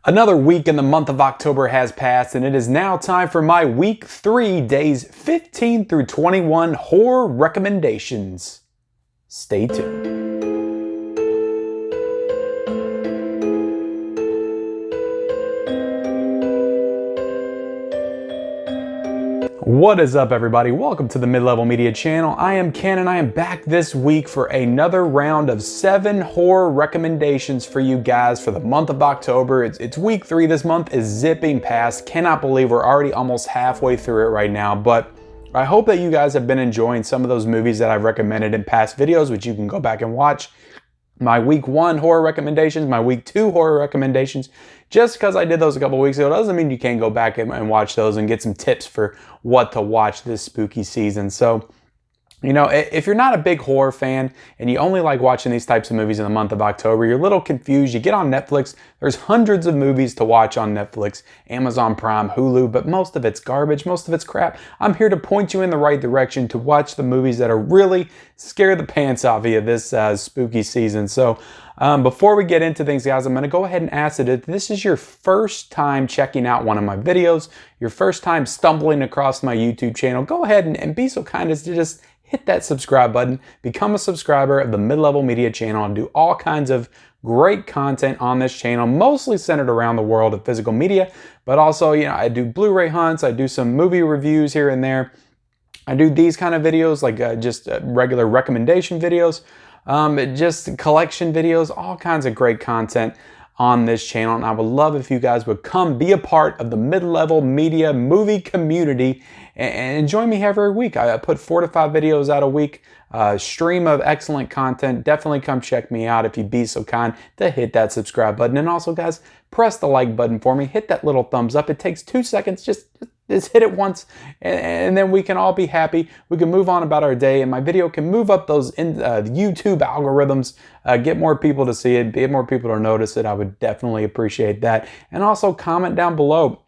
Another week in the month of October has passed, and it is now time for my week 3, days 15 through 21 horror recommendations. Stay tuned. What is up, everybody? Welcome to the Mid-Level Media channel. I am Ken, and I am back this week for another round of 7 horror recommendations for you guys for the month of October. It's week 3. This month is zipping past. Cannot believe we're already almost halfway through it right now, but I hope that you guys have been enjoying some of those movies that I've recommended in past videos, which you can go back and watch. My week 1 horror recommendations, my week 2 horror recommendations. Just because I did those a couple weeks ago doesn't mean you can't go back and watch those and get some tips for what to watch this spooky season. So, you know, if you're not a big horror fan and you only like watching these types of movies in the month of October, you're a little confused. You get on Netflix, there's hundreds of movies to watch on Netflix, Amazon Prime, Hulu, but most of it's garbage, most of it's crap. I'm here to point you in the right direction to watch the movies that are really scare the pants off of you this spooky season. So before we get into things, guys, I'm going to go ahead and ask that if this is your first time checking out one of my videos, your first time stumbling across my YouTube channel, go ahead and be so kind as to just hit that subscribe button, become a subscriber of the Mid-Level Media channel, and do all kinds of great content on this channel, mostly centered around the world of physical media, but also, you know, I do Blu-ray hunts, I do some movie reviews here and there. I do these kind of videos, like just regular recommendation videos, just collection videos, all kinds of great content on this channel, and I would love if you guys would come be a part of the Mid-Level Media movie community and join me every week. I put 4 to 5 videos out a week, stream of excellent content. Definitely come check me out if you'd be so kind to hit that subscribe button. And also, guys, press the like button for me. Hit that little thumbs up. It takes 2 seconds. Just hit it once, and then we can all be happy. We can move on about our day, and my video can move up those YouTube algorithms, get more people to see it, get more people to notice it. I would definitely appreciate that. And also comment down below.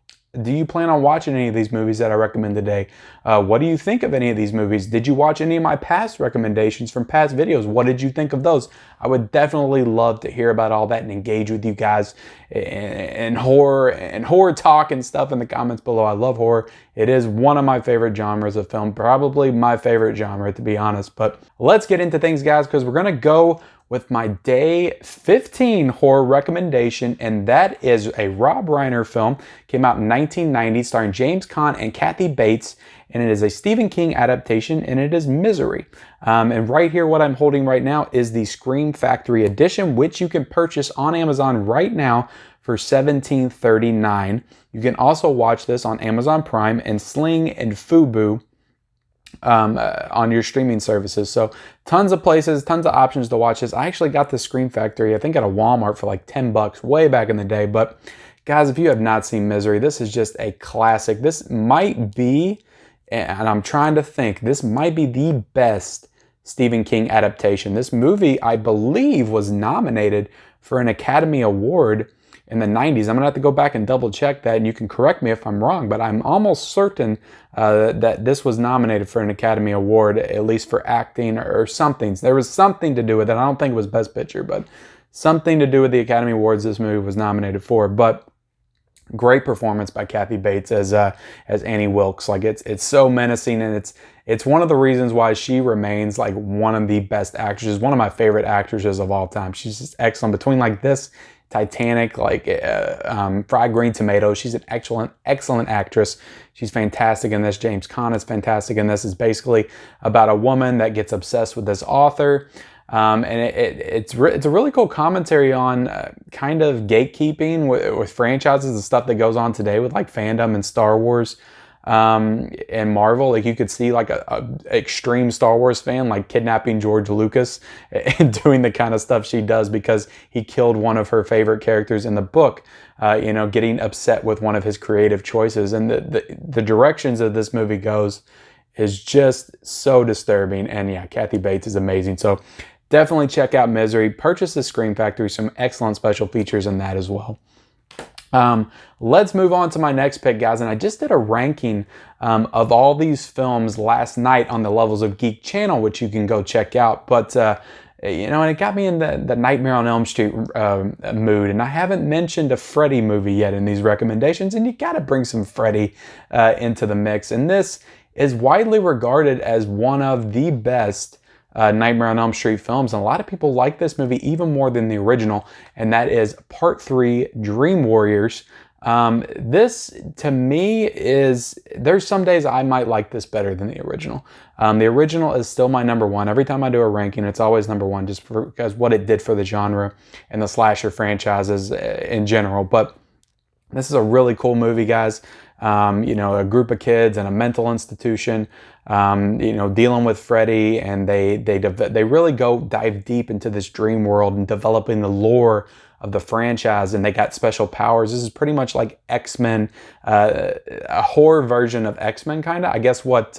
Do you plan on watching any of these movies that I recommend today? What do you think of any of these movies? Did you watch any of my past recommendations from past videos? What did you think of those? I would definitely love to hear about all that and engage with you guys and horror talk and stuff in the comments below. I love horror. It is one of my favorite genres of film, probably my favorite genre, to be honest. But let's get into things, guys, because we're going to go with my day 15 horror recommendation, and that is a Rob Reiner film. Came out in 1990, starring James Caan and Kathy Bates, and it is a Stephen King adaptation, and it is Misery. And right here, what I'm holding right now is the Scream Factory edition, which you can purchase on Amazon right now for $17.39. You can also watch this on Amazon Prime and Sling and Fubo on your streaming services. So tons of places, tons of options to watch this. I actually got the Scream Factory, I think at a Walmart for like 10 bucks way back in the day. But guys, if you have not seen Misery, this is just a classic. This might be, and I'm trying to think, this might be the best Stephen King adaptation. This movie, I believe, was nominated for an Academy Award in the 90s. I'm gonna have to go back and double check that, and you can correct me if I'm wrong, but I'm almost certain that this was nominated for an Academy Award, at least for acting or something. There was something to do with it. I don't think it was Best Picture, but something to do with the Academy Awards this movie was nominated for. But great performance by Kathy Bates as Annie Wilkes. Like it's so menacing, and it's one of the reasons why she remains like one of the best actresses, one of my favorite actresses of all time. She's just excellent. Between like this, Titanic, like Fried Green Tomatoes, she's an excellent actress. She's fantastic in this. James Caan is fantastic in this. It's basically about a woman that gets obsessed with this author. And it's a really cool commentary on kind of gatekeeping with franchises and stuff that goes on today with like fandom and Star Wars and Marvel. Like you could see like a extreme Star Wars fan like kidnapping George Lucas and doing the kind of stuff she does because he killed one of her favorite characters in the book, you know, getting upset with one of his creative choices. And the directions that this movie goes is just so disturbing. And yeah, Kathy Bates is amazing. So definitely check out Misery. Purchase the Scream Factory. Some excellent special features in that as well. Let's move on to my next pick, guys. And I just did a ranking of all these films last night on the Levels of Geek channel, which you can go check out. But you know, and it got me in the Nightmare on Elm Street mood. And I haven't mentioned a Freddy movie yet in these recommendations, and you got to bring some Freddy into the mix. And this is widely regarded as one of the best Nightmare on Elm Street films. And a lot of people like this movie even more than the original, and that is Part 3, Dream Warriors. This, to me, there's some days I might like this better than the original. The original is still my number one. Every time I do a ranking, it's always number one, just because what it did for the genre and the slasher franchises in general. But this is a really cool movie, guys. You know, a group of kids in a mental institution, you know, dealing with Freddy, and they really dive deep into this dream world and developing the lore of the franchise, and they got special powers. This is pretty much like X-Men, a horror version of X-Men, kind of. I guess what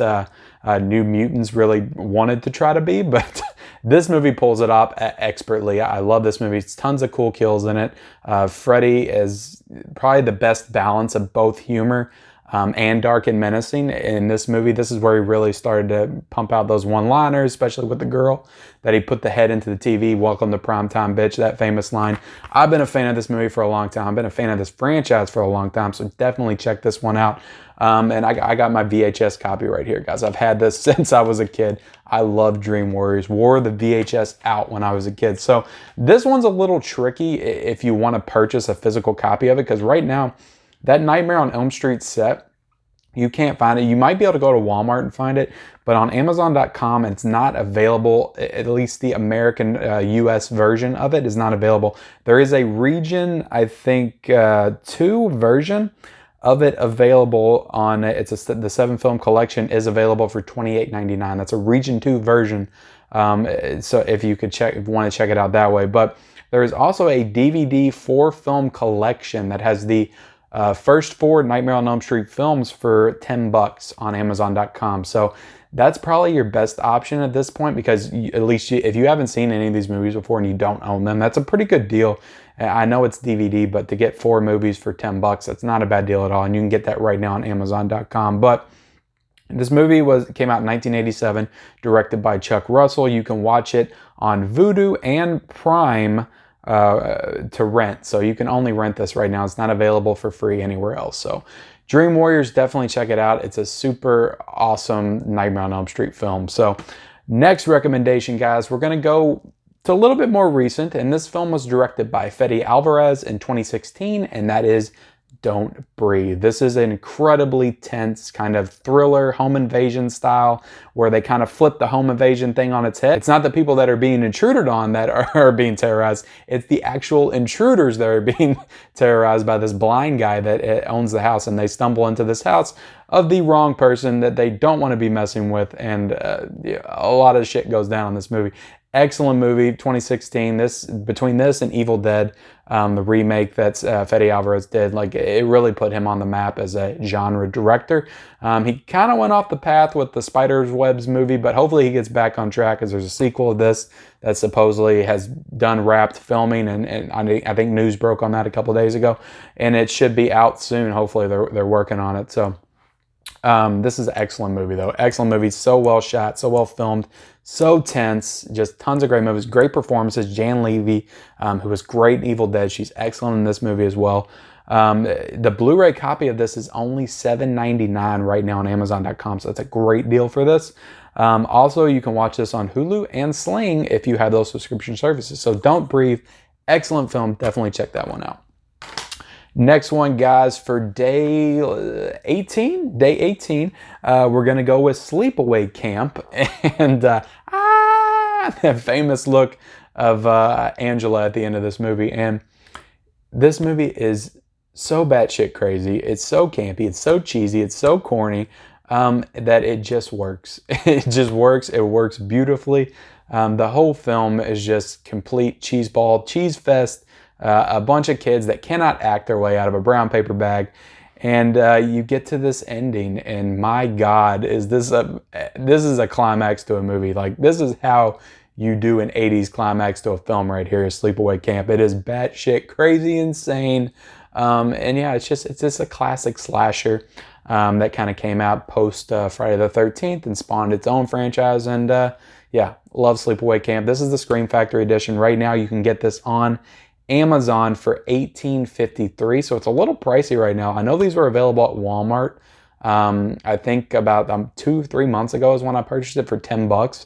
New Mutants really wanted to try to be, but this movie pulls it off expertly. I love this movie. It's tons of cool kills in it. Freddy is probably the best balance of both humor and dark and menacing in this movie. This is where he really started to pump out those one-liners, especially with the girl, that he put the head into the TV, "Welcome to Primetime, bitch," that famous line. I've been a fan of this movie for a long time. I've been a fan of this franchise for a long time, so definitely check this one out. And I got my VHS copy right here, guys. I've had this since I was a kid. I love Dream Warriors. Wore the VHS out when I was a kid. So this one's a little tricky if you want to purchase a physical copy of it, because right now, that Nightmare on Elm Street set, you can't find it. You might be able to go to Walmart and find it, but on Amazon.com, it's not available. At least the American US version of it is not available. There is a region, I think, 2 version of it available on the 7-film collection is available for $28.99. That's a region 2 version. So if you want to check it out that way. But there is also a DVD 4-film collection that has the first 4 Nightmare on Elm Street films for $10 on Amazon.com. So that's probably your best option at this point, because at least if you haven't seen any of these movies before and you don't own them, that's a pretty good deal. I know it's DVD, but to get 4 movies for $10, that's not a bad deal at all. And you can get that right now on Amazon.com. But this movie came out in 1987, directed by Chuck Russell. You can watch it on Vudu and Prime to rent. So you can only rent this right now. It's not available for free anywhere else. So Dream Warriors, definitely check it out. It's a super awesome Nightmare on Elm Street film. So next recommendation, guys, we're going to go to a little bit more recent. And this film was directed by Fede Alvarez in 2016, and that is Don't Breathe. This is an incredibly tense kind of thriller, home invasion style, where they kind of flip the home invasion thing on its head. It's not the people that are being intruded on that are being terrorized. It's the actual intruders that are being terrorized by this blind guy that owns the house, and they stumble into this house of the wrong person that they don't want to be messing with, and a lot of shit goes down in this movie. Excellent movie, 2016. Between this and Evil Dead, the remake that Fede Alvarez did, like, it really put him on the map as a genre director. He kind of went off the path with the Spider's Webs movie, but hopefully he gets back on track, because there's a sequel of this that supposedly has done wrapped filming, and I think news broke on that a couple days ago, and it should be out soon. Hopefully they're working on it. So this is an excellent movie, though. Excellent movie. So well shot, so well filmed, so tense. Just tons of great movies. Great performances. Jan Levy, who was great in Evil Dead. She's excellent in this movie as well. The Blu-ray copy of this is only $7.99 right now on Amazon.com, so that's a great deal for this. Also, you can watch this on Hulu and Sling if you have those subscription services. So Don't Breathe, excellent film. Definitely check that one out. Next one, guys, for day 18, we're going to go with Sleepaway Camp, and the famous look of Angela at the end of this movie. And this movie is so batshit crazy. It's so campy. It's so cheesy. It's so corny that it just works. It just works. It works beautifully. The whole film is just complete cheeseball, cheese fest. A bunch of kids that cannot act their way out of a brown paper bag, and you get to this ending, and my God, this is a climax to a movie. Like, this is how you do an 80s climax to a film right here, Sleepaway Camp. It is batshit crazy insane, and yeah, it's just a classic slasher. that kind of came out post Friday the 13th and spawned its own franchise. And yeah, love Sleepaway Camp. This is the Scream Factory edition. Right now you can get this on Amazon for $18.53, so it's a little pricey right now. I know these were available at Walmart. I think about 2-3 months ago is when I purchased it for $10.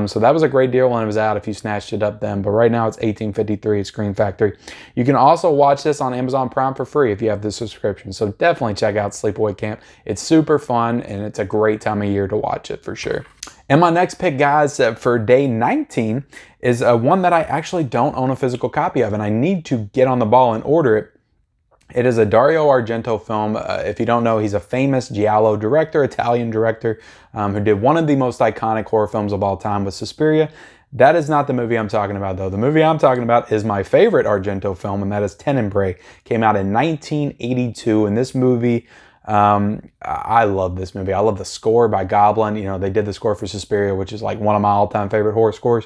So that was a great deal when it was out if you snatched it up then. But right now it's $18.53 at Scream Factory. You can also watch this on Amazon Prime for free if you have the subscription. So definitely check out Sleepaway Camp. It's super fun and it's a great time of year to watch it for sure. And my next pick, guys, for day 19 is one that I actually don't own a physical copy of, and I need to get on the ball and order it. It is a Dario Argento film. If you don't know, he's a famous giallo director, Italian director, who did one of the most iconic horror films of all time with Suspiria. That is not the movie I'm talking about, though. The movie I'm talking about is my favorite Argento film, and that is Tenenbra. Came out in 1982, and this movie, I love this movie. I love the score by Goblin. You know, they did the score for Suspiria, which is like one of my all-time favorite horror scores.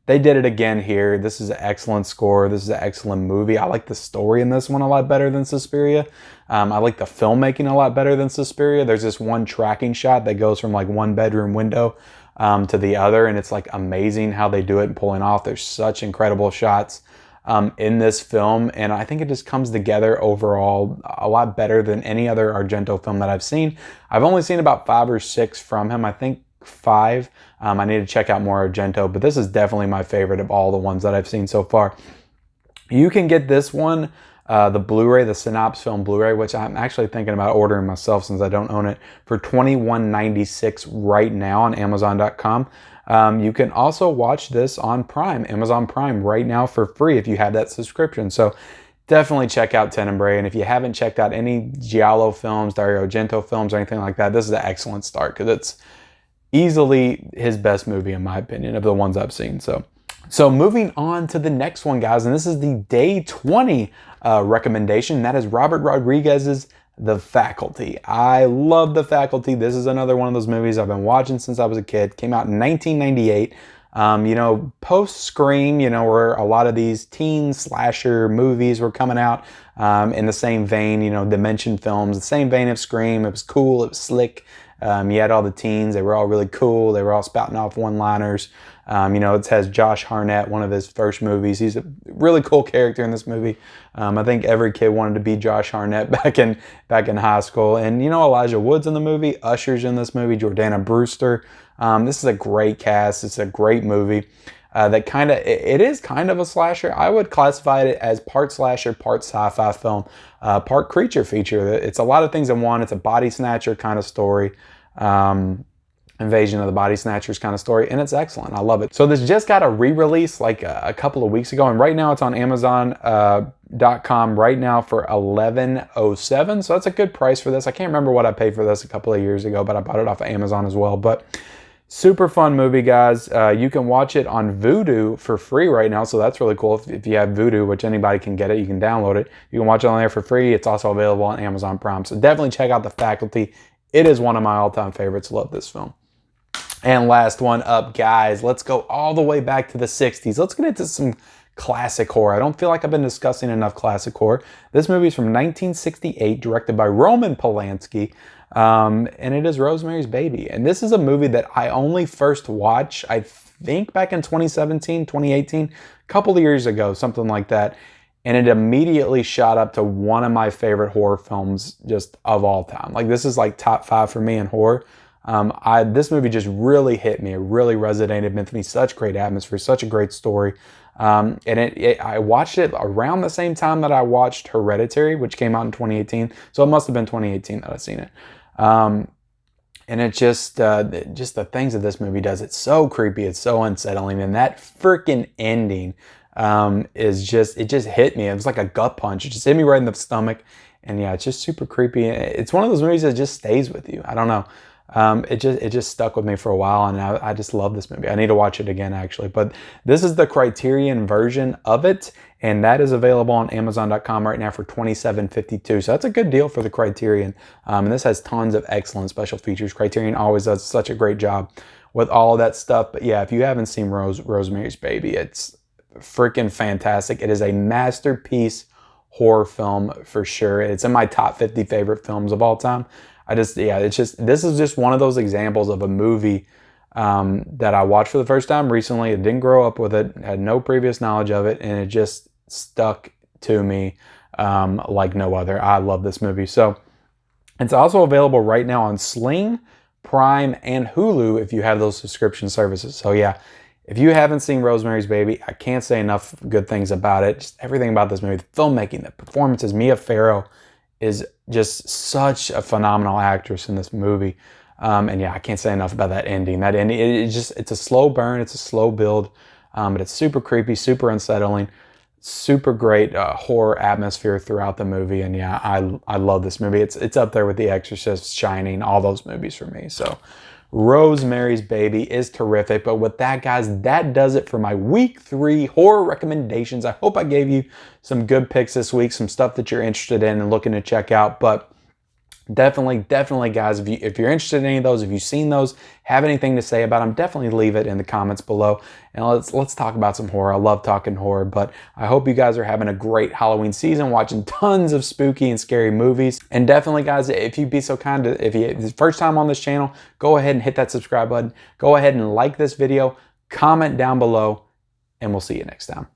They did it again here. This is an excellent score. This is an excellent movie. I like the story in this one a lot better than Suspiria. I like the filmmaking a lot better than Suspiria. There's this one tracking shot that goes from like one bedroom window to the other, and it's like amazing how they do it and pulling off. There's such incredible shots in this film, and I think it just comes together overall a lot better than any other Argento film that I've seen. I've only seen about 5 or 6 from him. I think 5. I need to check out more Argento, but this is definitely my favorite of all the ones that I've seen so far. You can get this one, the Blu-ray, the Synopsis film Blu-ray, which I'm actually thinking about ordering myself since I don't own it, for $21.96 right now on Amazon.com. You can also watch this on Prime, Amazon Prime, right now for free if you have that subscription. So definitely check out Tenenbra. And if you haven't checked out any giallo films, Dario Argento films, or anything like that, this is an excellent start because it's easily his best movie, in my opinion, of the ones I've seen. So moving on to the next one, guys, and this is the day 20 recommendation. That is Robert Rodriguez's The Faculty. I love The Faculty. This is another one of those movies I've been watching since I was a kid. Came out in 1998. You know, post-Scream, you know, where a lot of these teen slasher movies were coming out in the same vein, you know, Dimension films, the same vein of Scream. It was cool. It was slick. You had all the teens. They were all really cool. They were all spouting off one-liners. You know, it has Josh Hartnett, one of his first movies. He's a really cool character in this movie. I think every kid wanted to be Josh Hartnett back in high school. And, you know, Elijah Wood's in the movie. Usher's in this movie. Jordana Brewster. This is a great cast. It's a great movie. It is kind of a slasher. I would classify it as part slasher, part sci-fi film, part creature feature. It's a lot of things in one. It's a body snatcher kind of story. Invasion of the Body Snatchers kind of story, and it's excellent. I love it. So this just got a re-release like a couple of weeks ago, and right now it's on Amazon.com right now for $11.07. So that's a good price for this. I can't remember what I paid for this a couple of years ago, but I bought it off of Amazon as well. But super fun movie, guys. You can watch it on Vudu for free right now, so that's really cool. If you have Vudu, which anybody can get it, you can download it. You can watch it on there for free. It's also available on Amazon Prime. So definitely check out The Faculty. It is one of my all-time favorites. Love this film. And last one up, guys. Let's go all the way back to the 60s. Let's get into some classic horror. I don't feel like I've been discussing enough classic horror. This movie is from 1968, directed by Roman Polanski, and it is Rosemary's Baby. And this is a movie that I only first watched, I think, back in 2017, 2018, a couple of years ago, something like that. And it immediately shot up to one of my favorite horror films just of all time. Like, this is like top 5 for me in horror. This movie just really hit me. It really resonated with me. Such great atmosphere, such a great story. And I watched it around the same time that I watched Hereditary, which came out in 2018. So it must have been 2018 that I've seen it. And it just the things that this movie does, it's so creepy, it's so unsettling. And that freaking ending it just hit me. It was like a gut punch. It just hit me right in the stomach. And yeah, it's just super creepy. It's one of those movies that just stays with you. I don't know. It just stuck with me for a while, and I just love this movie. I need to watch it again, actually. But this is the Criterion version of it, and that is available on Amazon.com right now for $27.52. So that's a good deal for the Criterion. And this has tons of excellent special features. Criterion always does such a great job with all of that stuff. But yeah, if you haven't seen Rosemary's Baby, it's freaking fantastic. It is a masterpiece horror film for sure. It's in my top 50 favorite films of all time. Yeah, this is just one of those examples of a movie that I watched for the first time recently. I didn't grow up with it, had no previous knowledge of it, and it just stuck to me like no other. I love this movie. So it's also available right now on Sling, Prime, and Hulu if you have those subscription services. So yeah, if you haven't seen Rosemary's Baby, I can't say enough good things about it. Just everything about this movie, the filmmaking, the performances. Mia Farrow is just such a phenomenal actress in this movie. And yeah, I can't say enough about that ending. That ending, it's a slow burn, it's a slow build, but it's super creepy, super unsettling, super great horror atmosphere throughout the movie. And yeah, I love this movie. It's up there with The Exorcist, Shining, all those movies for me. So Rosemary's Baby is terrific. But with that, guys, that does it for my week 3 horror recommendations. I hope I gave you some good picks this week, some stuff that you're interested in and looking to check out. But definitely, guys, if you're interested in any of those, if you've seen those, have anything to say about them, definitely leave it in the comments below. And let's talk about some horror. I love talking horror, but I hope you guys are having a great Halloween season, watching tons of spooky and scary movies. And definitely, guys, if you'd be so kind to, if it's the first time on this channel, go ahead and hit that subscribe button. Go ahead and like this video, comment down below, and we'll see you next time.